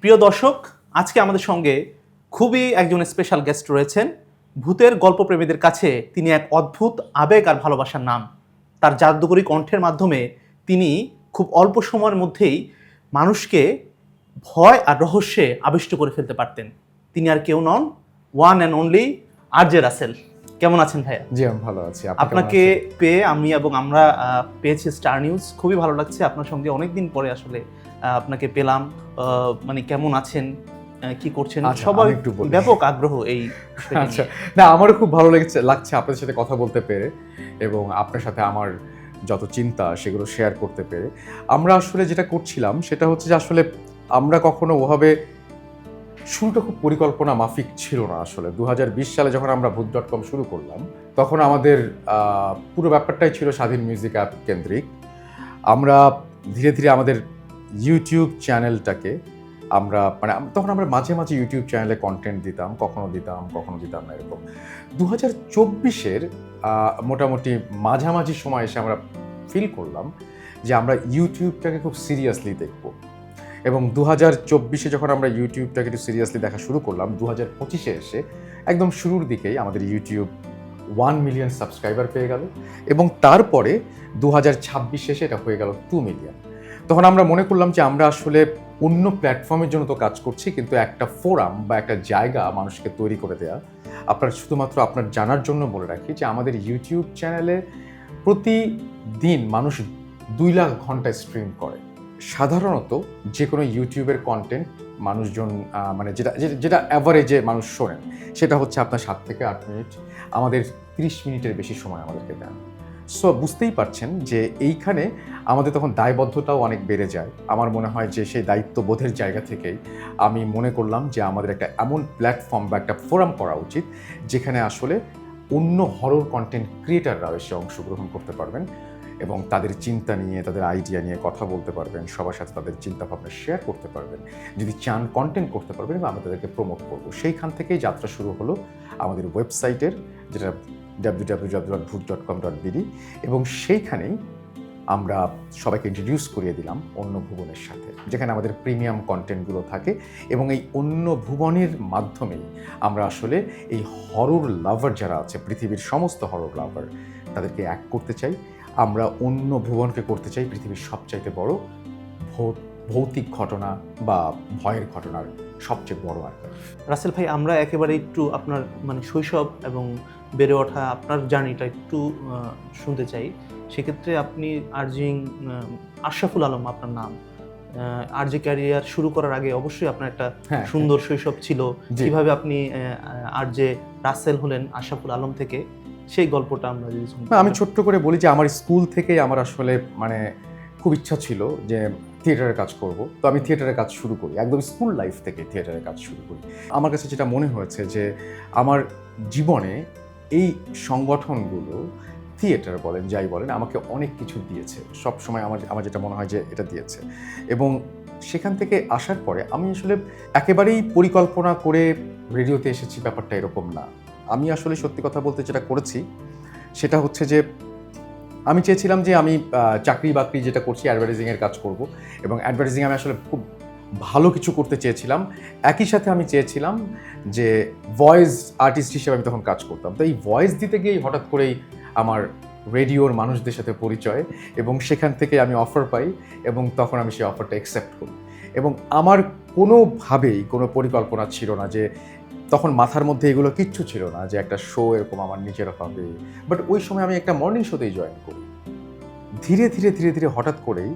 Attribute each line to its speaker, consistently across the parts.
Speaker 1: প্রিয় দর্শক, আজকে আমাদের সঙ্গে খুবই একজন স্পেশাল গেস্ট রয়েছেন। ভূতের গল্পপ্রেমীদের কাছে তিনি এক অদ্ভুত আবেগ আর ভালোবাসার নাম। তার জাদুকরী কণ্ঠের মাধ্যমে তিনি খুব অল্প সময়ের মধ্যেই মানুষকে ভয় আর রহস্যে আবিষ্ট করে ফেলতে পারতেন। তিনি আর কেউ নন, one and only RJ Russell. কেমন আছেন ভাইয়া?
Speaker 2: জি, আমি ভালো আছি।
Speaker 1: আপনাকে পেয়ে আমি এবং আমরা পেয়েছি স্টার নিউজ, খুবই ভালো লাগছে। আপনার সঙ্গে অনেকদিন পরে আসলে আপনাকে পেলাম। মানে কেমন আছেন, কি করছেন, সবাই ব্যাপক আগ্রহ এই বিষয়টা
Speaker 2: আচ্ছা,
Speaker 1: নিয়ে।
Speaker 2: না আমারও খুব ভালো লাগছে আপনাদের সাথে কথা বলতে পেরে এবং আপনার সাথে আমার যত চিন্তা সেগুলো শেয়ার করতে পেরে। আমরা আসলে যেটা করছিলাম সেটা হচ্ছে যে আসলে আমরা কখনো ওভাবে শুরুটা খুব পরিকল্পনা মাফিক ছিল না আসলে। 2020 সালে যখন আমরা ভূত.com শুরু করলাম তখন আমাদের পুরো ব্যাপারটাই ছিল স্বাধীন মিউজিক অ্যাপ কেন্দ্রিক। আমরা ধীরে ধীরে আমাদের ইউটিউব চ্যানেলটাকে তখন আমরা মাঝে মাঝে ইউটিউব চ্যানেলে কন্টেন্ট দিতাম, কখনো দিতাম না এরকম। 2024-এর মোটামুটি মাঝামাঝি সময় এসে আমরা ফিল করলাম যে আমরা ইউটিউবটাকে খুব সিরিয়াসলি দেখব এবং 2024-এ যখন আমরা ইউটিউবটাকে একটু সিরিয়াসলি দেখা শুরু করলাম, 2025-এ এসে একদম শুরুর দিকেই আমাদের ইউটিউব 1 মিলিয়ন সাবস্ক্রাইবার পেয়ে গেল এবং তারপরে 2026 এসে এটা হয়ে গেল 2 মিলিয়ন। তখন আমরা মনে করলাম যে আমরা আসলে অন্য প্ল্যাটফর্মের জন্য তো কাজ করছি, কিন্তু একটা ফোরাম বা একটা জায়গা মানুষকে তৈরি করে দেয়া। শুধুমাত্র আপনার জানার জন্য বলে রাখি যে আমাদের ইউটিউব চ্যানেলে প্রতিদিন মানুষ 2 লাখ ঘন্টা স্ট্রিম করে। সাধারণত যে কোনো ইউটিউবের কন্টেন্ট মানুষজন মানে যেটা অ্যাভারেজে মানুষ শোনেন সেটা হচ্ছে আপনার 7 থেকে 8 মিনিট। আমাদের 30 মিনিটের বেশি সময় আমাদেরকে দেন। সো বুঝতেই পারছেন যে এইখানে আমাদের তখন দায়বদ্ধতাও অনেক বেড়ে যায়। আমার মনে হয় যে সেই দায়িত্ববোধের জায়গা থেকেই আমি মনে করলাম যে আমাদের একটা এমন প্ল্যাটফর্ম বা একটা ফোরাম করা উচিত যেখানে আসলে অন্য হরর কন্টেন্ট ক্রিয়েটাররাও এসে অংশগ্রহণ করতে পারবেন এবং তাদের চিন্তা নিয়ে, তাদের আইডিয়া নিয়ে কথা বলতে পারবেন, সবার সাথে তাদের চিন্তাভাবনা শেয়ার করতে পারবেন, যদি চান কন্টেন্ট করতে পারবেন এবং আমরা তাদেরকে প্রমোট করবো। সেইখান থেকেই যাত্রা শুরু হলো আমাদের ওয়েবসাইটের, যেটা www.bhoot.com.bd, এবং সেইখানেই আমরা সবাইকে ইন্ট্রোডিউস করিয়ে দিলাম অন্য ভুবনের সাথে, যেখানে আমাদের প্রিমিয়াম কন্টেন্টগুলো থাকে এবং এই অন্য ভুবনের মাধ্যমেই আমরা আসলে এই হরর লাভার যারা আছে, পৃথিবীর সমস্ত হরর লাভার, তাদেরকে এক করতে চাই। আমরা অন্য ভুবনকে করতে চাই পৃথিবীর সবচাইতে বড় ভৌতিক ঘটনা বা ভয়ের ঘটনার সবচেয়ে বড় আকার।
Speaker 1: রাসেল ভাই, আমরা একেবারে একটু আপনার মানে শৈশব এবং বেড়ে ওঠা আপনার জার্নিটা একটু শুনতে চাই। সেক্ষেত্রে আপনি আশরাফুল আলম আপনার নাম। আরজে ক্যারিয়ার শুরু করার আগে অবশ্যই আপনার একটা সুন্দর শৈশব ছিল। কিভাবে আপনি আরজে রাসেল হলেন আশরাফুল আলম থেকে, সেই গল্পটা আমরা যদি
Speaker 2: আমি ছোট্ট করে বলি যে আমার স্কুল থেকেই আমার আসলে মানে খুব ইচ্ছা ছিল যে থিয়েটারের কাজ করব। তো আমি থিয়েটারের কাজ শুরু করি, একদম স্কুল লাইফ থেকে থিয়েটারের কাজ শুরু করি। আমার কাছে যেটা মনে হয়েছে যে আমার জীবনে এই সংগঠনগুলো, থিয়েটার বলেন যাই বলেন, আমাকে অনেক কিছু দিয়েছে। সব সময় আমার যেটা মনে হয় যে এটা দিয়েছে। এবং সেখান থেকে আসার পরে আমি আসলে একেবারেই পরিকল্পনা করে রেডিওতে এসেছি, ব্যাপারটা এরকম না। আমি আসলে সত্যি কথা বলতে যেটা করেছি সেটা হচ্ছে যে আমি চেয়েছিলাম যে আমি চাকরি বাকরি যেটা করছি অ্যাডভার্টাইজিংয়ের কাজ করব এবং অ্যাডভার্টাইজিং আমি আসলে খুব ভালো কিছু করতে চেয়েছিলাম। একই সাথে আমি চেয়েছিলাম যে ভয়েস আর্টিস্ট হিসেবে আমি তখন কাজ করতাম। তো এই ভয়েস দিতে গিয়েই হঠাৎ করেই আমার রেডিওর মানুষদের সাথে পরিচয় এবং সেখান থেকে আমি অফার পাই এবং তখন আমি সেই অফারটা অ্যাকসেপ্ট করি। এবং আমার কোনোভাবেই কোনো পরিকল্পনা ছিল না, যে তখন মাথার মধ্যে এগুলো কিচ্ছু ছিল না যে একটা শো এরকম আমার নিজের হবে। বাট ওই সময় আমি একটা মর্নিং শোতেই জয়েন করি। ধীরে ধীরে হঠাৎ করেই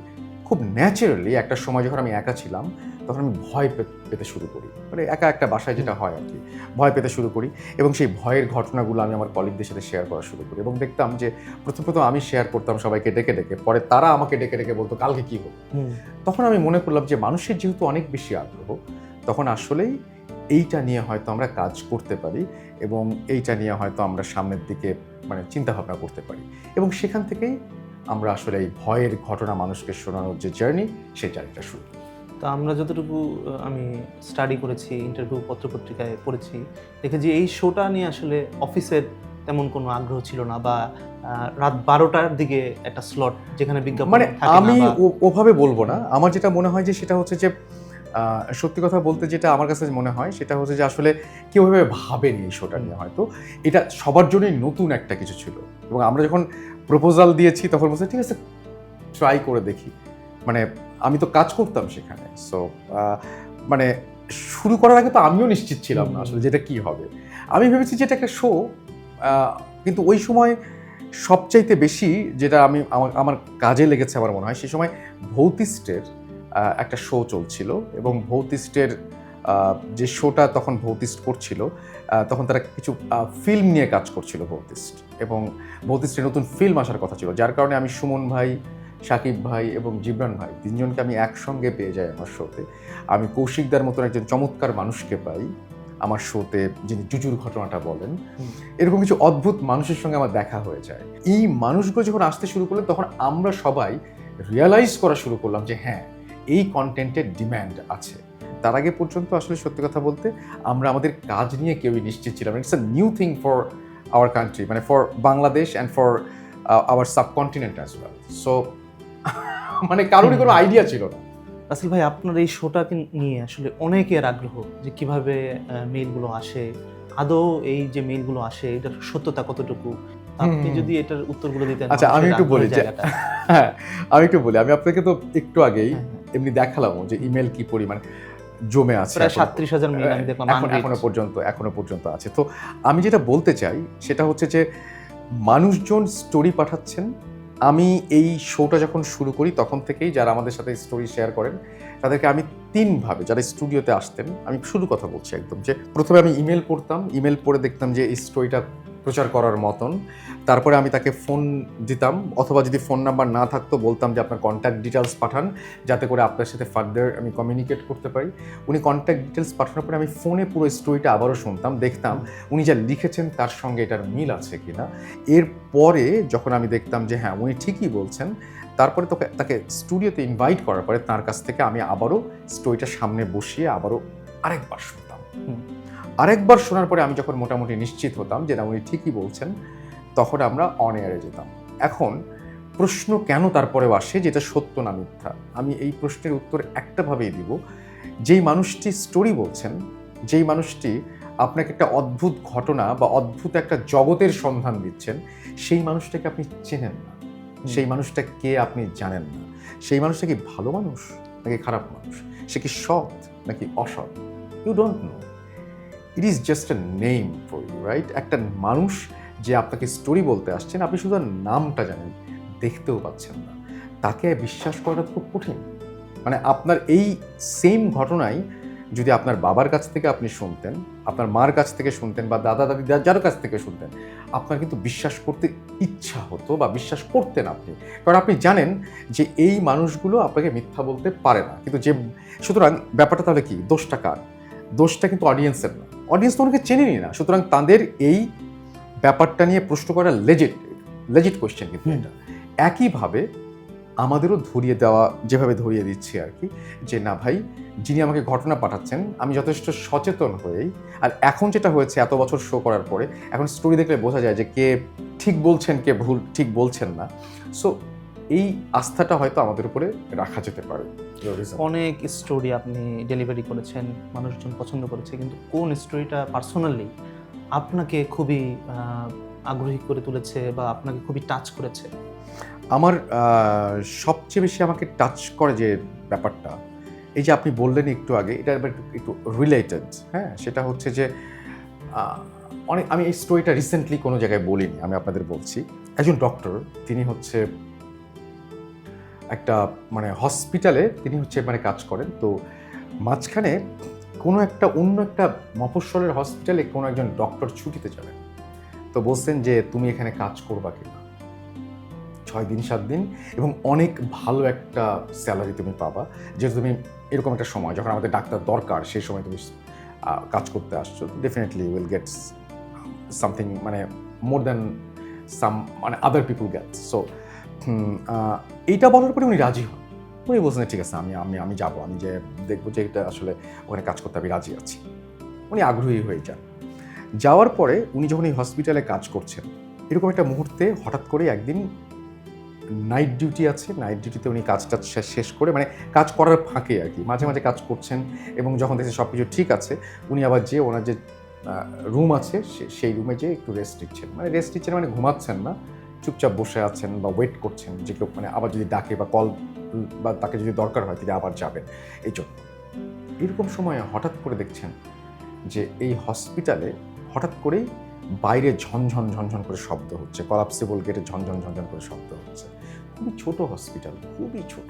Speaker 2: খুব ন্যাচারালি একটা সময় যখন আমি একা ছিলাম তখন আমি ভয় পেতে শুরু করি, মানে একা একটা বাসায় যেটা হয় আর কি, ভয় পেতে শুরু করি এবং সেই ভয়ের ঘটনাগুলো আমি আমার কলিগদের সাথে শেয়ার করা শুরু করি এবং দেখতাম যে প্রথম আমি শেয়ার করতাম সবাইকে ডেকে ডেকে, পরে তারা আমাকে ডেকে ডেকে বলতো কালকে কী হবে। তখন আমি মনে করলাম যে মানুষের যেহেতু অনেক বেশি আগ্রহ, তখন আসলেই এইটা নিয়ে হয়তো আমরা কাজ করতে পারি এবং এইটা নিয়ে হয়তো আমরা সামনের দিকে মানে চিন্তাভাবনা করতে পারি। এবং সেখান থেকেই আমরা আসলে এই ভয়ের ঘটনা মানুষকে শোনানোর যে জার্নি, সেই জার্নিটা শুরু।
Speaker 1: তো আমরা যতটুকু আমি স্টাডি করেছি, ইন্টারভিউ পত্রপত্রিকায় পড়েছি, দেখেছি এই শোটা নিয়ে আসলে অফিসের তেমন কোনো আগ্রহ ছিল না, বা রাত 12টার দিকে একটা স্লট যেখানে বিজ্ঞাপন
Speaker 2: মানে আমি ওভাবে বলবো না। আমার যেটা মনে হয় যে সেটা হচ্ছে যে সত্যি কথা বলতে যেটা আমার কাছে মনে হয় সেটা হচ্ছে যে আসলে কেউ এভাবে ভাবেনি এই শোটা নিয়ে, হয়তো এটা সবার জন্যই নতুন একটা কিছু ছিল। এবং আমরা যখন প্রপোজাল দিয়েছি তখন বলছে ঠিক আছে ট্রাই করে দেখি, মানে আমি তো কাজ করতাম সেখানে, সো মানে শুরু করার আগে তো আমিও নিশ্চিত ছিলাম না আসলে যেটা কি হবে। আমি ভেবেছি যে এটা একটা শো, কিন্তু ওই সময় সবচাইতে বেশি যেটা আমি আমার কাজে লেগেছে আমার মনে হয় সেই সময় ভৌতিস্টের একটা শো চলছিল, এবং ভৌতিস্টের যে শোটা তখন ভৌতিস্ট করছিল তখন তারা কিছু ফিল্ম নিয়ে কাজ করছিল ভৌতিস্ট, এবং ভৌতিস্টের নতুন ফিল্ম আসার কথা ছিল, যার কারণে আমি সুমন ভাই, সাকিব ভাই এবং জিবরান ভাই তিনজনকে আমি একসঙ্গে পেয়ে যাই আমার শোতে। আমি কৌশিকদার মতন একজন চমৎকার মানুষকে পাই আমার শোতে, যিনি জুজুর ঘটনাটা বলেন। এরকম কিছু অদ্ভুত মানুষের সঙ্গে আমার দেখা হয়ে যায়। এই মানুষগুলো যখন আসতে শুরু করলেন তখন আমরা সবাই রিয়ালাইজ করা শুরু করলাম যে হ্যাঁ, এই কন্টেন্টের ডিম্যান্ড আছে। তার আগে পর্যন্ত আসলে সত্যি কথা বলতে আমরা আমাদের কাজ নিয়ে কেউই নিশ্চিত ছিলাম। It's a new thing for our country, মানে for Bangladesh and for our subcontinent as well. So মানে কারোরই কোনো আইডিয়া ছিল না।
Speaker 1: রাসেল ভাই, আপনার এই শোটাকে নিয়ে আসলে অনেকের আগ্রহ যে কিভাবে মেইলগুলো আসে, আদৌ এই যে মেইলগুলো আসে এটার সত্যতা কতটুকু, আপনি যদি এটার উত্তরগুলো দিতেন।
Speaker 2: আচ্ছা, আমি
Speaker 1: মানুষের
Speaker 2: একটু বলি
Speaker 1: আগ্রহের
Speaker 2: যে
Speaker 1: জায়গাটা।
Speaker 2: হ্যাঁ, আমি একটু বলি, আমি আপনাকে তো একটু আগেই
Speaker 1: হ্যাঁ, হ্যাঁ।
Speaker 2: এমনি দেখালাম যে ইমেল কি পরিমাণ জমে আছে,
Speaker 1: প্রায়
Speaker 2: এখন
Speaker 1: 37,000 মেইল আমি দেখলাম
Speaker 2: এখনো পর্যন্ত আছে। তো আমি যেটা বলতে চাই সেটা হচ্ছে যে মানুষজন স্টোরি পাঠাচ্ছেন। আমি এই শোটা যখন শুরু করি তখন থেকেই যারা আমাদের সাথে স্টোরি শেয়ার করেন তাদেরকে আমি 3 ভাবে, যারা স্টুডিওতে আসতেন, আমি শুরু কথা বলছি একদম, যে প্রথমে আমি ইমেল পড়তাম, ইমেল পড়ে দেখতাম যে এই স্টোরিটা প্রচার করার মতন। তারপরে আমি তাকে ফোন দিতাম, অথবা যদি ফোন নাম্বার না থাকতো বলতাম যে আপনার কন্ট্যাক্ট ডিটেলস পাঠান যাতে করে আপনার সাথে ফার্দার আমি কমিউনিকেট করতে পারি। উনি কন্ট্যাক্ট ডিটেলস পাঠানোর পরে আমি ফোনে পুরো স্টোরিটা আবারও শুনতাম, দেখতাম উনি যা লিখেছেন তার সঙ্গে এটার মিল আছে কিনা। এরপরে যখন আমি দেখতাম যে হ্যাঁ উনি ঠিকই বলছেন, তারপরে তাকে স্টুডিওতে ইনভাইট করার পরে তার কাছ থেকে আমি আবারও স্টোরিটা সামনে বসিয়ে আবারও আরেকবার শুনতাম। আরেকবার শোনার পরে আমি যখন মোটামুটি নিশ্চিত হতাম যে না উনি ঠিকই বলছেন, তখন আমরা অন এয়ারে যেতাম। এখন প্রশ্ন কেন তারপরেও আসে যেটা সত্য না মিথ্যা, আমি এই প্রশ্নের উত্তর একটা ভাবেই দিব। যেই মানুষটি স্টোরি বলছেন, যেই মানুষটি আপনাকে একটা অদ্ভুত ঘটনা বা অদ্ভুত একটা জগতের সন্ধান দিচ্ছেন, সেই মানুষটাকে আপনি চেনেন না, সেই মানুষটা কে আপনি জানেন না। সেই মানুষটা কি ভালো মানুষ নাকি খারাপ মানুষ, সে কি সৎ নাকি অসৎ, you don't know. It is just a name for you, right? একটা মানুষ যে আপনাকে স্টোরি বলতে আসছেন, আপনি শুধু নামটা জানেন, দেখতেও পাচ্ছেন না, তাকে বিশ্বাস করাটা খুব কঠিন। মানে আপনার এই সেম ঘটনাই যদি আপনার বাবার কাছ থেকে আপনি শুনতেন, আপনার মার কাছ থেকে শুনতেন, বা দাদা দাদি যার কাছ থেকে শুনতেন, আপনার কিন্তু বিশ্বাস করতে ইচ্ছা হতো বা বিশ্বাস করতেন আপনি, কারণ আপনি জানেন যে এই মানুষগুলো আপনাকে মিথ্যা বলতে পারে না। কিন্তু যে সুতরাং ব্যাপারটা তাহলে কি, দোষটা কার? দোষটা কিন্তু অডিয়েন্সের না, অডিয়েন্স তো অনেকে চেনেনি না। সুতরাং তাদের এই ব্যাপারটা নিয়ে প্রশ্ন করা লেজিট কোয়েশ্চেন কিন্তু এটা। একইভাবে আমাদেরও ধরিয়ে দেওয়া, যেভাবে ধরিয়ে দিচ্ছি আর কি, যে না ভাই, যিনি আমাকে ঘটনা পাঠাচ্ছেন আমি যথেষ্ট সচেতন হয়েই, আর এখন যেটা হয়েছে এত বছর শো করার পরে, এখন স্টোরি দেখলে বোঝা যায় যে কে ঠিক বলছেন কে ভুল ঠিক বলছেন না। সো এই আস্থাটা হয়তো আমাদের উপরে রাখা যেতে পারে।
Speaker 1: অনেক স্টোরি আপনি ডেলিভারি করেছেন, মানুষজন পছন্দ করেছে, কিন্তু কোন স্টোরিটা পার্সোনালি আপনাকে খুবই আগ্রহী করে তুলেছে বা আপনাকে খুবই টাচ করেছে?
Speaker 2: আমার সবচেয়ে বেশি আমাকে টাচ করে যে ব্যাপারটা, এই যে আপনি বললেন একটু আগে, এটা এবার একটু রিলেটেড। হ্যাঁ, সেটা হচ্ছে যে আমি এই স্টোরিটা রিসেন্টলি কোনো জায়গায় বলিনি, আমি আপনাদের বলছি। একজন ডক্টর, তিনি হচ্ছে একটা মানে হসপিটালে তিনি হচ্ছে মানে কাজ করেন। তো মাঝখানে কোনো একটা অন্য একটা মফস্বলের হসপিটালে কোনো একজন ডক্টর ছুটিতে যাবেন। তো বলছেন যে তুমি এখানে কাজ করবা কিনা, 6 দিন 7 দিন, এবং অনেক ভালো একটা স্যালারি তুমি পাবা, যেহেতু তুমি এরকম একটা সময় যখন আমাদের ডাক্তার দরকার সেই সময় তুমি কাজ করতে আসছো, ডেফিনেটলি উইল গেট সামথিং, মানে মোর দ্যান সাম মানে আদার পিপুল গেট। সো এইটা বলার পরে উনি রাজি হন। উনি বলছেন ঠিক আছে, আমি যাবো, আমি যে দেখবো যে এটা আসলে ওখানে কাজ করতে আমি রাজি আছি। উনি আগ্রহী হয়ে যান। যাওয়ার পরে উনি যখন এই হসপিটালে কাজ করছেন, এরকম একটা মুহূর্তে হঠাৎ করে একদিন নাইট ডিউটি আছে, নাইট ডিউটিতে উনি কাজটা শেষ করে মানে কাজ করার ফাঁকে আর কি মাঝে মাঝে কাজ করছেন, এবং যখন দেখছেন সব কিছু ঠিক আছে উনি আবার যে ওনার যে রুম আছে সেই রুমে যেয়ে একটু রেস্ট নিচ্ছেন, মানে রেস্ট নিচ্ছেন মানে ঘুমাচ্ছেন না, চুপচাপ বসে আছেন বা ওয়েট করছেন যে কেউ মানে আবার যদি ডাকে বা কল বা তাকে যদি দরকার হয় তিনি আবার যাবেন। এই জন্য এরকম সময় হঠাৎ করে দেখছেন যে এই হসপিটালে হঠাৎ করেই বাইরে ঝনঝন ঝনঝন করে শব্দ হচ্ছে, কলাপসিবল গেটে ঝনঝন ঝনঝন করে শব্দ হচ্ছে। খুবই ছোট হসপিটাল, খুবই ছোট।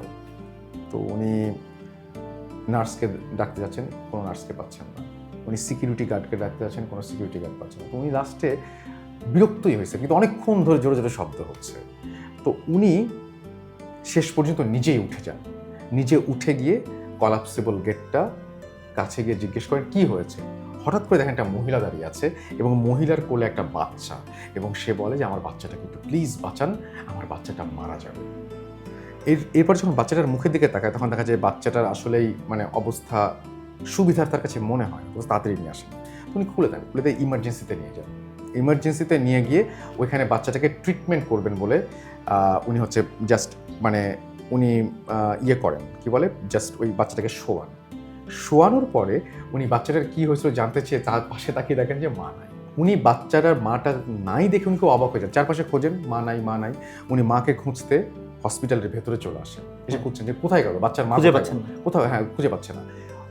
Speaker 2: তো উনি নার্সকে ডাকতে যাচ্ছেন, কোনো নার্সকে পাচ্ছেন না। উনি সিকিউরিটি গার্ডকে ডাকতে যাচ্ছেন, কোনো সিকিউরিটি গার্ড পাচ্ছেন না। তো উনি লাস্টে বিরক্তই হয়েছে, কিন্তু অনেকক্ষণ ধরে জোরে জোরে শব্দ হচ্ছে। তো উনি শেষ পর্যন্ত নিজেই উঠে যান, নিজে উঠে গিয়ে কলাপসিবল গেটটা কাছে গিয়ে জিজ্ঞেস করেন কি হয়েছে। হঠাৎ করে দেখেন একটা মহিলা দাঁড়িয়ে আছে এবং মহিলার কোলে একটা বাচ্চা, এবং সে বলে যে আমার বাচ্চাটাকে একটু প্লিজ বাঁচান, আমার বাচ্চাটা মারা যাবে। এরপর যখন বাচ্চাটার মুখের দিকে তাকায় তখন দেখা যায় বাচ্চাটার আসলেই মানে অবস্থা সুবিধার তার কাছে মনে হয়, তাড়াতাড়ি নিয়ে আসেন। উনি খুলে দেন, খুলে দিয়ে ইমার্জেন্সিতে নিয়ে যান। ইমার্জেন্সিতে নিয়ে গিয়ে ওইখানে বাচ্চাটাকে ট্রিটমেন্ট করবেন বলে উনি হচ্ছে জাস্ট মানে উনি ইয়ে করেন কি বলে জাস্ট ওই বাচ্চাটাকে শোয়ানোর পরে উনি বাচ্চাটার কি হয়েছিল জানতে চেয়ে তার পাশে তাকিয়ে দেখেন যে মা নাই। উনি বাচ্চাটার মাটা নাই দেখে উনি খুব অবাক হয়ে যান, চারপাশে খোঁজেন মা নাই মা নাই। উনি মাকে খুঁজতে হসপিটালের ভেতরে চলে আসেন, এসে খুঁজছেন যে কোথায় গেল বাচ্চার মা,
Speaker 1: খুঁজে পাচ্ছেন না।
Speaker 2: কোথাও, হ্যাঁ খুঁজে পাচ্ছে না।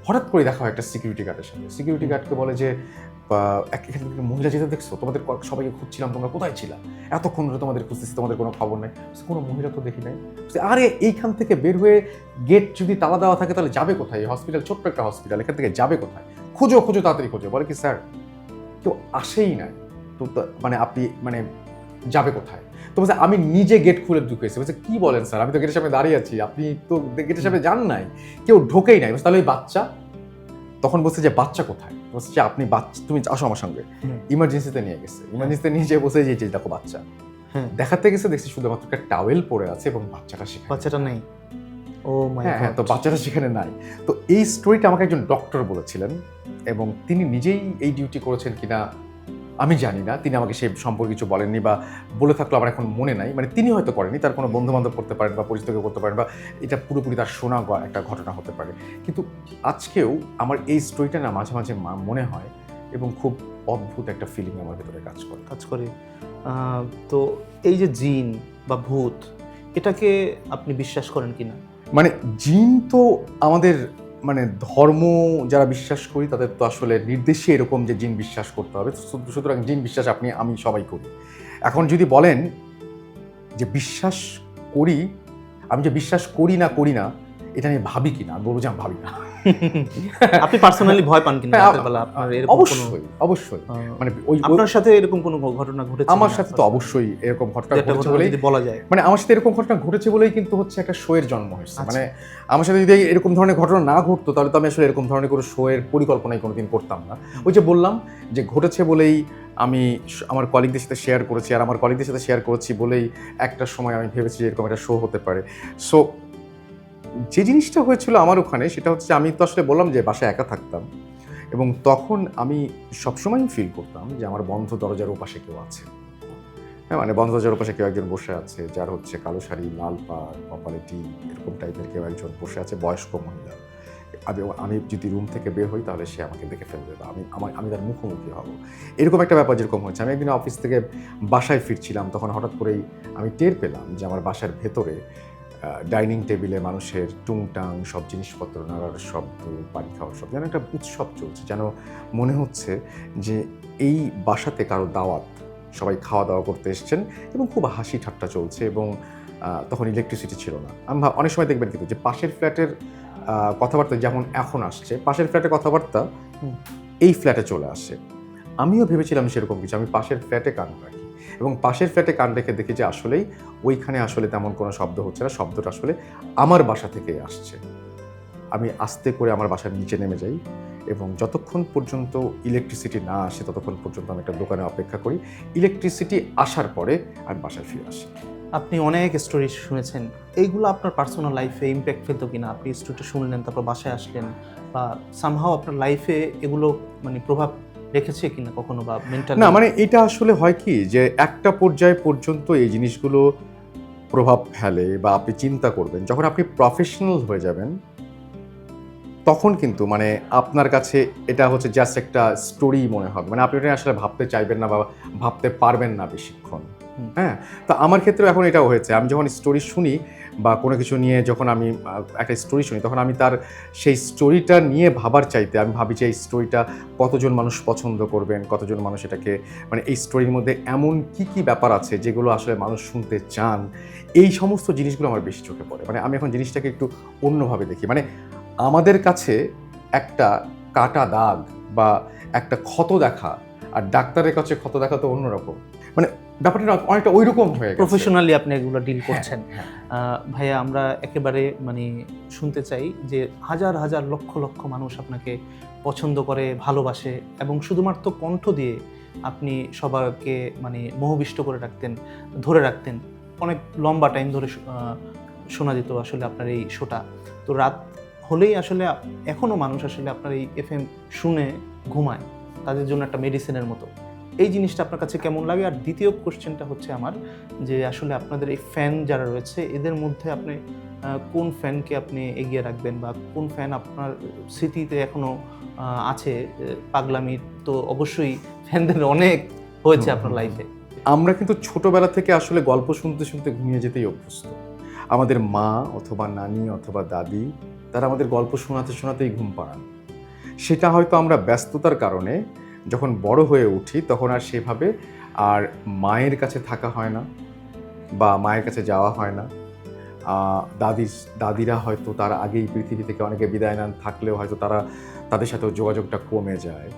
Speaker 2: হঠাৎ করে দেখা হয় একটা সিকিউরিটি গার্ডের সাথে। সিকিউরিটি গার্ডকে বলে যে এখান থেকে মহিলা যেতে দেখছো, তোমাদের সবাইকে খুঁজছিলাম, তোমরা কোথায় ছিলা, এতক্ষণ ধরে তোমাদের খুঁজতেছি, তোমাদের কোনো খবর নাই। কোনো মহিলা তো দেখি নাই। আরে এইখান থেকে বের হয়ে গেট যদি তালা দেওয়া থাকে তাহলে যাবে কোথায়, হসপিটাল ছোট্ট একটা হসপিটাল, এখান থেকে যাবে কোথায়, খোঁজো খোঁজো তাড়াতাড়ি খোঁজো। বলে কি স্যার কেউ আসেই নাই তো, মানে আপনি মানে যাবে কোথায়। তো বলছে আমি নিজে গেট খুলে ঢুকেছি। বলছে কি বলেন স্যার, আমি তো গেটের সামনে দাঁড়িয়ে আছি, আপনি তো গেটের সামনে যান নাই, কেউ ঢোকেই নাই। তাহলে ওই বাচ্চা, তখন বলছে যে বাচ্চা কোথায়, বলছে যে আপনি বাচ্চা তুমি আসো আমার সঙ্গে। ইমার্জেন্সিতে নিয়ে গেছে, ইমার্জেন্সিতে নিয়ে যেয়ে বসে যে দেখো বাচ্চা। দেখাতে গেছে, দেখছি শুধুমাত্র একটা টাওয়েল পরে আছে এবং বাচ্চাটা নেই।
Speaker 1: ও মাই গড।
Speaker 2: হ্যাঁ, তো বাচ্চাটা সেখানে নাই। তো এই স্টোরিটা আমাকে একজন ডক্টর বলেছিলেন, এবং তিনি নিজেই এই ডিউটি করেছেন কিনা আমি জানি না, তিনি আমাকে সেই সম্পর্কে কিছু বলেননি, বা বলে থাকলে আমার এখন মনে নাই। মানে তিনি হয়তো করেনি, তার কোনো বন্ধু বান্ধব করতে পারেন বা পরিচিত কেউ করতে পারেন, বা এটা পুরোপুরি তার শোনা একটা ঘটনা হতে পারে। কিন্তু আজকেও আমার এই স্টোরিটা না মাঝে মাঝে মনে হয় এবং খুব অদ্ভুত একটা ফিলিং আমার ভেতরে কাজ করে।
Speaker 1: তো এই যে জিন বা ভূত, এটাকে আপনি বিশ্বাস করেন কিনা?
Speaker 2: মানে জিন তো আমাদের মানে ধর্ম যারা বিশ্বাস করি তাদের তো আসলে নির্দেশে এরকম যে জিন বিশ্বাস করতে হবে, সুতরাং জিন বিশ্বাস আমি সবাই করি। এখন যদি বলেন যে বিশ্বাস করি, আমি যে বিশ্বাস করি না এটা আমি ভাবি কিনা, আমি বলবো যে আমি ভাবি না।
Speaker 1: আপনি পার্সোনালি ভয় পান কিনা রাতের বেলা? আপনার এরকম
Speaker 2: অবশ্যই মানে
Speaker 1: আপনার সাথে এরকম কোনো ঘটনা ঘটেছে?
Speaker 2: আমার সাথে তো অবশ্যই এরকম ঘটনা ঘটেছে বলেই
Speaker 1: বলা যায়,
Speaker 2: মানে আমার সাথে এরকম ঘটনা ঘটেছে বলেই কিন্তু হচ্ছে একটা শো এর জন্ম হয়েছে। মানে আমার সাথে যদি এরকম ধরনের ঘটনা না ঘটতো তাহলে তো আমি আসলে এরকম ধরনের কোনো শো এর পরিকল্পনাই কোনোদিন করতাম না। ওই যে বললাম যে ঘটেছে বলেই আমি আমার কলিগদের সাথে শেয়ার করেছি, আর আমার কলিগদের সাথে শেয়ার করেছি বলেই একটা সময় আমি ভেবেছি এরকম একটা শো হতে পারে। সো যে জিনিসটা হয়েছিল আমার ওখানে সেটা হচ্ছে, আমি তো আসলে বললাম যে বাসায় একা থাকতাম, এবং তখন আমি সবসময় ফিল করতাম যে আমার বন্ধ দরজার ওপাশে কেউ আছে। হ্যাঁ, মানে বন্ধ দরজার ওপাশে কেউ একজন বসে আছে, যার হচ্ছে কালো শাড়ি, লাল পাড়, কপালে টি, এরকম টাইপের কেউ একজন বসে আছে, বয়স্ক মহিলা। আমি যদি রুম থেকে বের হই তাহলে সে আমাকে দেখে ফেলবে, বা আমি তার মুখোমুখি হব, এরকম একটা ব্যাপার যেরকম হয়েছে। আমি একদিন অফিস থেকে বাসায় ফিরছিলাম, তখন হঠাৎ করেই আমি টের পেলাম যে আমার বাসার ভেতরে ডাইনিং টেবিলে মানুষের টুংটাং সব জিনিসপত্র নাড়ার শব্দ, পানি খাওয়ার শব্দ, যেন একটা উৎসব চলছে, যেন মনে হচ্ছে যে এই বাসাতে কারো দাওয়াত, সবাই খাওয়া দাওয়া করতে এসছেন এবং খুব হাসি ঠাট্টা চলছে। এবং তখন ইলেকট্রিসিটি ছিল না। আমি অনেক সময় দেখবেন কিন্তু যে পাশের ফ্ল্যাটের কথাবার্তা যেমন এখন আসছে, পাশের ফ্ল্যাটের কথাবার্তা এই ফ্ল্যাটে চলে আসে। আমিও ভেবেছিলাম সেরকম কিছু, আমি পাশের ফ্ল্যাটে কান রাখি, এবং পাশের ফ্ল্যাটে কান রেখে দেখি যে আসলেই ওইখানে আসলে তেমন কোনো শব্দ হচ্ছে না, শব্দটা আসলে আমার বাসা থেকে আসছে। আমি আস্তে করে আমার বাসার নিচে নেমে যাই, এবং যতক্ষণ পর্যন্ত ইলেকট্রিসিটি না আসে ততক্ষণ পর্যন্ত আমি একটা দোকানে অপেক্ষা করি। ইলেকট্রিসিটি আসার পরে আমি বাসায় ফিরে আসি।
Speaker 1: আপনি অনেক স্টোরি শুনেছেন, এইগুলো আপনার পার্সোনাল লাইফে ইম্প্যাক্ট ফেলতো কিনা? আপনি স্টোরিটা শুনলেন, তারপর বাসায় আসলেন, বা সামহাও আপনার লাইফে এগুলো মানে প্রভাব রেখেছে কিনা কখনো, বা মেন্টালি?
Speaker 2: না, মানে এটা আসলে হয় কি যে একটা পর্যায় পর্যন্ত এই জিনিসগুলো প্রভাব ফেলে বা আপনি চিন্তা করবেন, যখন আপনি প্রফেশনাল হয়ে যাবেন তখন কিন্তু মানে আপনার কাছে এটা হচ্ছে জাস্ট একটা স্টোরি মনে হবে, মানে আপনি এটা আসলে ভাবতে চাইবেন না বা ভাবতে পারবেন না বেশিক্ষণ। হ্যাঁ, তো আমার ক্ষেত্রেও এখন এটাও হয়েছে, আমি যখন স্টোরি শুনি বা কোনো কিছু নিয়ে যখন আমি একটা স্টোরি শুনি, তখন আমি তার সেই স্টোরিটা নিয়ে ভাবার চাইতে আমি ভাবি যে এই স্টোরিটা কতজন মানুষ পছন্দ করবেন, কতজন মানুষ এটাকে, মানে এই স্টোরির মধ্যে এমন কি কি ব্যাপার আছে যেগুলো আসলে মানুষ শুনতে চান, এই সমস্ত জিনিসগুলো আমার বেশি চোখে পড়ে। মানে আমি এখন জিনিসটাকে একটু অন্যভাবে দেখি। মানে আমাদের কাছে একটা কাটা দাগ বা একটা ক্ষত দেখা আর ডাক্তারের কাছে ক্ষত দেখা তো অন্যরকম, মানে ব্যাপারটা না অনেকটা ওই রকম হয়ে গেছে।
Speaker 1: প্রফেশনালি আপনি এগুলো ডিল
Speaker 2: হ্যাঁ,
Speaker 1: করছেন।
Speaker 2: হ্যাঁ।
Speaker 1: ভাইয়া, আমরা একেবারে মানে শুনতে চাই যে হাজার হাজার লক্ষ লক্ষ মানুষ আপনাকে পছন্দ করে, ভালোবাসে, এবং শুধুমাত্র কণ্ঠ দিয়ে আপনি সবাইকে মানে মোহবিষ্ট করে রাখতেন, ধরে রাখতেন। অনেক লম্বা টাইম ধরে শোনা যেত আসলে আপনার এই শোটা। তো রাত হলেই আসলে এখনও মানুষ আসলে আপনার এই এফএম শুনে ঘুমায়, তাদের জন্য একটা মেডিসিনের মতো। এই জিনিসটা আপনার কাছে কেমন লাগে? আর দ্বিতীয় কোশ্চেনটা হচ্ছে আমার, যে আসলে আপনাদের এই ফ্যান যারা রয়েছে এদের মধ্যে আপনি কোন ফ্যানকে আপনি এগিয়ে রাখবেন, বা কোন ফ্যান আপনার স্মৃতিতে এখনো আছে? পাগলামির তো অবশ্যই ফ্যানদের অনেক হয়েছে আপনার লাইফে।
Speaker 2: আমরা কিন্তু ছোটবেলা থেকে আসলে গল্প শুনতে শুনতে ঘুমিয়ে যেতেই অভ্যস্ত। আমাদের মা অথবা নানি অথবা দাদি তারা আমাদের গল্প শোনাতে শোনাতেই ঘুম পাড়ান। সেটা হয়তো আমরা ব্যস্ততার কারণে যখন বড় হয়ে উঠি তখন আর সেভাবে আর মায়ের কাছে থাকা হয় না বা মায়ের কাছে যাওয়া হয় না। দাদিরা হয়তো তার আগেই পৃথিবী থেকে অনেকে বিদায় নেন, থাকলেও হয়তো তাদের সাথেও যোগাযোগটা কমে যায়।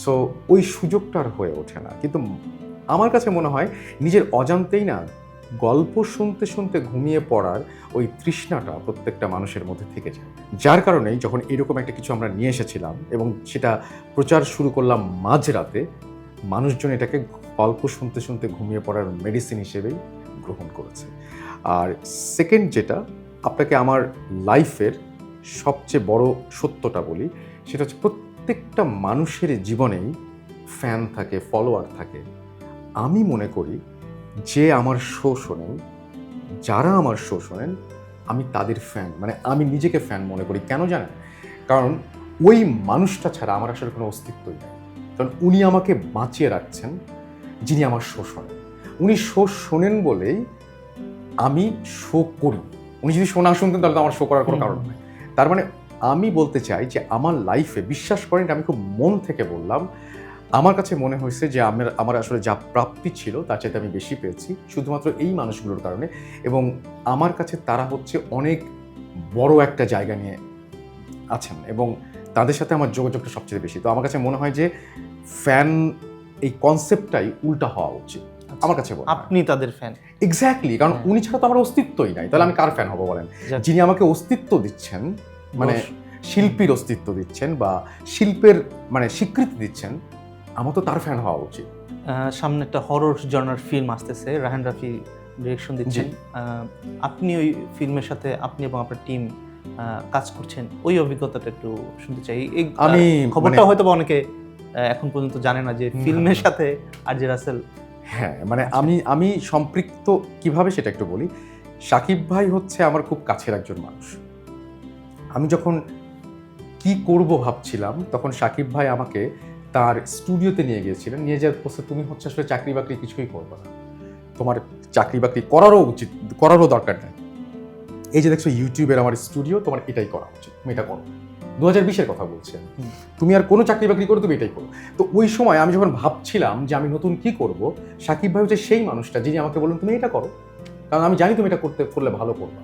Speaker 2: সো ওই সুযোগটা আর হয়ে ওঠে না। কিন্তু আমার কাছে মনে হয় নিজের অজান্তেই না গল্প শুনতে শুনতে ঘুমিয়ে পড়ার ওই তৃষ্ণাটা প্রত্যেকটা মানুষের মধ্যে থেকে যায়। যার কারণেই যখন এরকম একটা কিছু আমরা নিয়ে এসেছিলাম এবং সেটা প্রচার শুরু করলাম মাঝরাতে, মানুষজন এটাকে গল্প শুনতে শুনতে ঘুমিয়ে পড়ার মেডিসিন হিসেবেই গ্রহণ করেছে। আর সেকেন্ড যেটা আপনাকে আমার লাইফের সবচেয়ে বড় সত্যটা বলি, সেটা হচ্ছে প্রত্যেকটা মানুষের জীবনেই ফ্যান থাকে, ফলোয়ার থাকে। আমি মনে করি যে আমার শো শোনেন, যারা আমার শো শোনেন, আমি তাদের ফ্যান, মানে আমি নিজেকে ফ্যান মনে করি। কেন জানেন? কারণ ওই মানুষটা ছাড়া আমার আসলে কোনো অস্তিত্বই নেই। কারণ উনি আমাকে বাঁচিয়ে রাখছেন, যিনি আমার শো শোনেন। উনি শো শোনেন বলেই আমি শো করি। উনি যদি শো না শুনতেন তাহলে তো আমার শো করার কোনো কারণ নেই। তার মানে আমি বলতে চাই যে আমার লাইফে, বিশ্বাস করেন আমি খুব মন থেকে বললাম, আমার কাছে মনে হয়েছে যে আমার আসলে যা প্রাপ্তি ছিল তার চাইতে আমি বেশি পেয়েছি শুধুমাত্র এই মানুষগুলোর কারণে। এবং আমার কাছে তারা হচ্ছে অনেক বড় একটা জায়গা নিয়ে আছেন এবং তাদের সাথে আমার যোগাযোগটা সবচেয়ে বেশি। তো আমার কাছে মনে হয় যে ফ্যান এই কনসেপ্টটাই উল্টা হওয়া উচিত আমার কাছে মনে হয়।
Speaker 1: আপনি তাদের ফ্যান।
Speaker 2: এক্স্যাক্টলি, কারণ উনি ছাড়া তো আমার অস্তিত্বই নাই, তাহলে আমি কার ফ্যান হব বলেন? যিনি আমাকে অস্তিত্ব দিচ্ছেন, মানে শিল্পীর অস্তিত্ব দিচ্ছেন বা শিল্পের মানে স্বীকৃতি দিচ্ছেন, আমার তো তার ফ্যান হওয়া উচিত।
Speaker 1: সামনে একটা হরর জনার ফিল্ম আসতেছে, রাহান রাফি ডিরেকশন দিচ্ছেন। আপনি ওই ফিল্মের সাথে আপনি এবং আপনার টিম কাজ করছেন, ওই অভিজ্ঞতাটা একটু শুনতে চাই। এই
Speaker 2: আমি
Speaker 1: খবরটা হয়তো বা অনেকে এখন পর্যন্ত জানে না যে ফিল্মের সাথে আরজে রাসেল।
Speaker 2: হ্যাঁ, মানে আমি সম্পৃক্ত কিভাবে সেটা একটু বলি। শাকিব ভাই হচ্ছে আমার খুব কাছের একজন মানুষ। আমি যখন কি করব ভাবছিলাম তখন শাকিব ভাই আমাকে তার স্টুডিওতে নিয়ে গিয়েছিলেন। নিয়ে যাওয়ার পথে, তুমি হচ্ছে আসলে চাকরি বাকরি কিছুই করবে না, তোমার চাকরি বাকরি করারও দরকার নেই। এই যে দেখছো ইউটিউবের আমার স্টুডিও, তোমার এটাই করা উচিত, তুমি এটা করো। 2020-এর কথা বলছি, তুমি আর কোনো চাকরি বাকরি করো, তুমি এটাই করো। তো ওই সময় আমি যখন ভাবছিলাম যে আমি নতুন কি করব, শাকিব ভাই হচ্ছে সেই মানুষটা যিনি আমাকে বললেন তুমি এটা করো, কারণ আমি জানি তুমি এটা করলে ভালো করবে।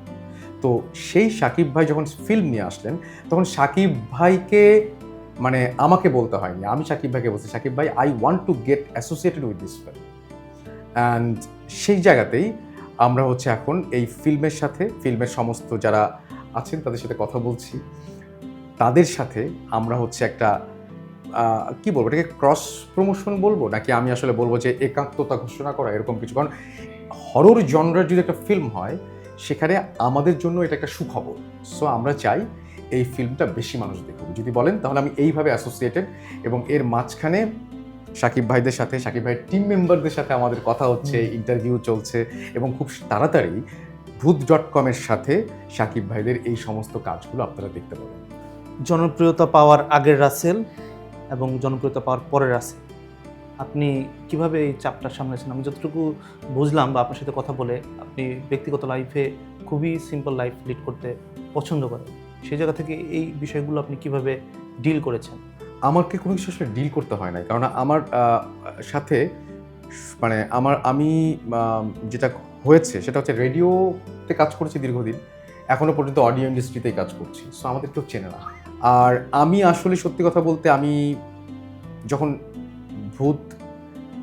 Speaker 2: তো সেই শাকিব ভাই যখন ফিল্ম নিয়ে আসলেন, তখন শাকিব ভাইকে মানে আমাকে বলতে হয়নি, আমি শাকিব ভাইকে বলছি, শাকিব ভাই, I want to get associated with this film. And সেই জায়গাতেই আমরা হচ্ছে এখন এই ফিল্মের সাথে, ফিল্মের সমস্ত যারা আছেন তাদের সাথে কথা বলছি। তাদের সাথে আমরা হচ্ছে একটা কি বলবো, এটাকে ক্রস প্রমোশন বলবো নাকি আমি আসলে বলবো যে একাত্মতা ঘোষণা করা, এরকম কিছু। কারণ হরর জনরার যদি একটা ফিল্ম হয়, সেখানে আমাদের জন্য এটা একটা সুখবর। সো আমরা চাই এই ফিল্মটা বেশি মানুষ দেখুক। যদি বলেন তাহলে আমি এইভাবে অ্যাসোসিয়েটেড, এবং এর মাঝখানে সাকিব ভাইদের সাথে, সাকিব ভাইয়ের টিম মেম্বারদের সাথে আমাদের কথা হচ্ছে, ইন্টারভিউ চলছে এবং খুব তাড়াতাড়ি ভূত.com-এর সাথে সাকিব ভাইদের এই সমস্ত কাজগুলো আপনারা দেখতে পাবেন।
Speaker 1: জনপ্রিয়তা পাওয়ার আগের রাসেল এবং জনপ্রিয়তা পাওয়ার পরের রাসেল, আপনি কিভাবে এই চাপটা সামলেছেন? আমি যতটুকু বুঝলাম বা আপনার সাথে কথা বলে, আপনি ব্যক্তিগত লাইফে খুবই সিম্পল লাইফ লিড করতে পছন্দ করেন। সেই জায়গা থেকে এই বিষয়গুলো আপনি কিভাবে ডিল করেছেন?
Speaker 2: আমাকে কোনো কিছু আসলে ডিল করতে হয় নাই, কারণ আমার সাথে মানে আমি যেটা হয়েছে সেটা হচ্ছে রেডিওতে কাজ করেছি দীর্ঘদিন, এখনো পর্যন্ত অডিও ইন্ডাস্ট্রিতেই কাজ করছি, সো আমাদের কেউ চেনে না। আর আমি আসলে সত্যি কথা বলতে আমি যখন ভূত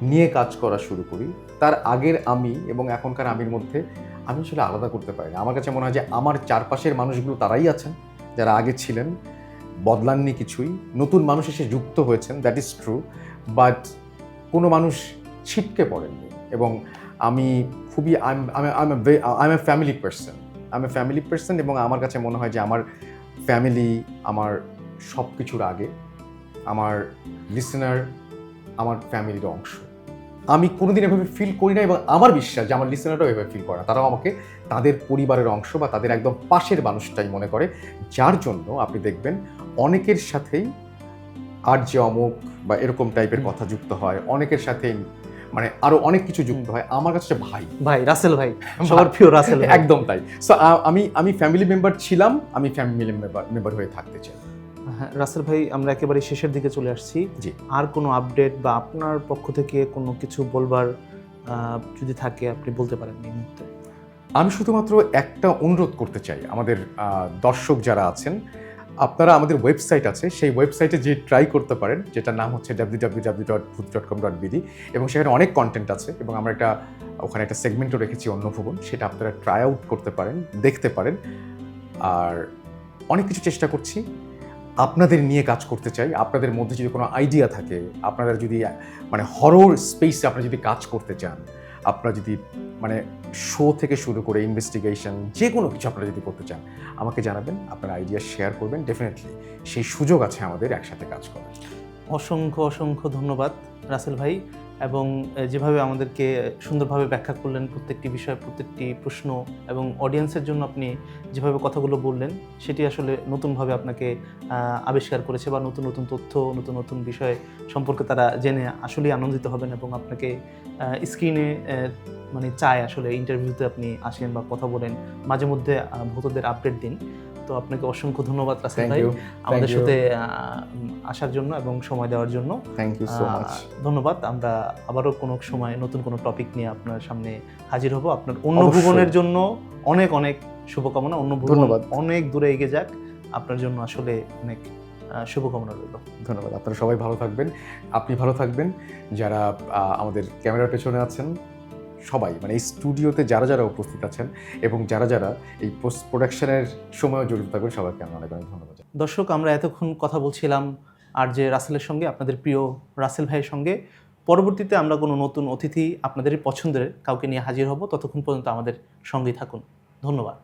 Speaker 2: নিয়ে কাজ করা শুরু করি, তার আগের আমি এবং এখনকার আমির মধ্যে আমি আসলে আলাদা করতে পারি না। আমার কাছে মনে হয় যে আমার চারপাশের মানুষগুলো তারাই আছেন যারা আগে ছিলেন, বদলাননি কিছুই, নতুন মানুষ এসে যুক্ত হয়েছেন, দ্যাট ইজ ট্রু, বাট কোনো মানুষ ছিটকে পড়েননি। এবং আমি খুবই I M A family person এবং আমার কাছে মনে হয় যে আমার ফ্যামিলি আমার সব কিছুর আগে, আমার লিসেনার আমার ফ্যামিলির অংশ। আমি কোনোদিন এভাবে ফিল করি না এবং আমার বিশ্বাস যে আমার লিসেনাররাও এভাবে ফিল করে না, তারাও আমাকে তাদের পরিবারের অংশ বা তাদের একদম পাশের মানুষটাই মনে করে, যার জন্য আপনি দেখবেন অনেকের সাথেই আর যে অমুক বা এরকম টাইপের কথা যুক্ত হয়, অনেকের সাথেই মানে আরো অনেক কিছু যুক্ত হয়। আমার কাছে ভাই
Speaker 1: রাসেল ভাই, সবার প্রিয় রাসেল ভাই।
Speaker 2: একদম তাই। সো আমি ফ্যামিলি মেম্বার ছিলাম, আমি ফ্যামিলি মেম্বার হয়ে থাকতে চাই।
Speaker 1: হ্যাঁ রাসেল ভাই, আমরা একেবারে শেষের দিকে চলে আসছি।
Speaker 2: জি।
Speaker 1: আর কোনো আপডেট বা আপনার পক্ষ থেকে কোনো কিছু বলবার যদি থাকে আপনি বলতে পারেন এই মুহূর্তে।
Speaker 2: আমি শুধুমাত্র একটা অনুরোধ করতে চাই আমাদের দর্শক যারা আছেন, আপনারা আমাদের ওয়েবসাইট আছে, সেই ওয়েবসাইটে যে ট্রাই করতে পারেন, যেটার নাম হচ্ছে www.bhut.com.bd এবং সেখানে অনেক কন্টেন্ট আছে এবং আমরা ওখানে একটা সেগমেন্টও রেখেছি অন্য ভুবন, সেটা আপনারা ট্রাই আউট করতে পারেন, দেখতে পারেন। আর অনেক কিছু চেষ্টা করছি, আপনাদের নিয়ে কাজ করতে চাই। আপনাদের মধ্যে যদি কোনো আইডিয়া থাকে, আপনারা যদি মানে হরর স্পেসে আপনারা যদি কাজ করতে চান, আপনারা যদি মানে শো থেকে শুরু করে ইনভেস্টিগেশন যে কোনো কিছু আপনারা যদি করতে চান, আমাকে জানাবেন, আপনার আইডিয়া শেয়ার করবেন, ডেফিনেটলি সেই সুযোগ আছে আমাদের একসাথে কাজ করার।
Speaker 1: অসংখ্য ধন্যবাদ রাসেল ভাই, এবং যেভাবে আমাদেরকে সুন্দরভাবে ব্যাখ্যা করলেন প্রত্যেকটি বিষয়, প্রত্যেকটি প্রশ্ন, এবং অডিয়েন্সের জন্য আপনি যেভাবে কথাগুলো বললেন সেটি আসলে নতুনভাবে আপনাকে আবিষ্কার করেছে, বা নতুন তথ্য, নতুন বিষয় সম্পর্কে তারা জেনে আসলেই আনন্দিত হবেন এবং আপনাকে স্ক্রিনে মানে চায় আসলে ইন্টারভিউতে আপনি আসেন বা কথা বলেন, মাঝে মধ্যে ভূতদের আপডেট দিন। তো আপনাকে অসংখ্য ধন্যবাদ রাসেল ভাই আমাদের সাথে আসার জন্য এবং সময় দেওয়ার জন্য।
Speaker 2: Thank you so much.
Speaker 1: ধন্যবাদ। আমরা আবারও কোনো সময় নতুন কোনো টপিক নিয়ে আপনার সামনে হাজির হব। আপনার অন্য ভুবনের জন্য অনেক শুভকামনা। অন্য ভুবন অনেক দূরে এগিয়ে যাক, আপনার জন্য আসলে অনেক শুভকামনা রইল।
Speaker 2: ধন্যবাদ। আপনারা সবাই ভালো থাকবেন, আপনি ভালো থাকবেন, যারা আমাদের ক্যামেরার পেছনে আছেন সবাই, মানে এই স্টুডিওতে যারা উপস্থিত আছেন এবং যারা এই পোস্ট প্রোডাকশনের সময় জড়িত থাকবেন, সবাইকে আমি অনেক ধন্যবাদ।
Speaker 1: দর্শক, আমরা এতক্ষণ কথা বলছিলাম আর যে রাসেলের সঙ্গে, আপনাদের প্রিয় রাসেল ভাইয়ের সঙ্গে। পরবর্তীতে আমরা কোনো নতুন অতিথি, আপনাদেরই পছন্দের কাউকে নিয়ে হাজির হব। ততক্ষণ পর্যন্ত আমাদের সঙ্গেই থাকুন। ধন্যবাদ।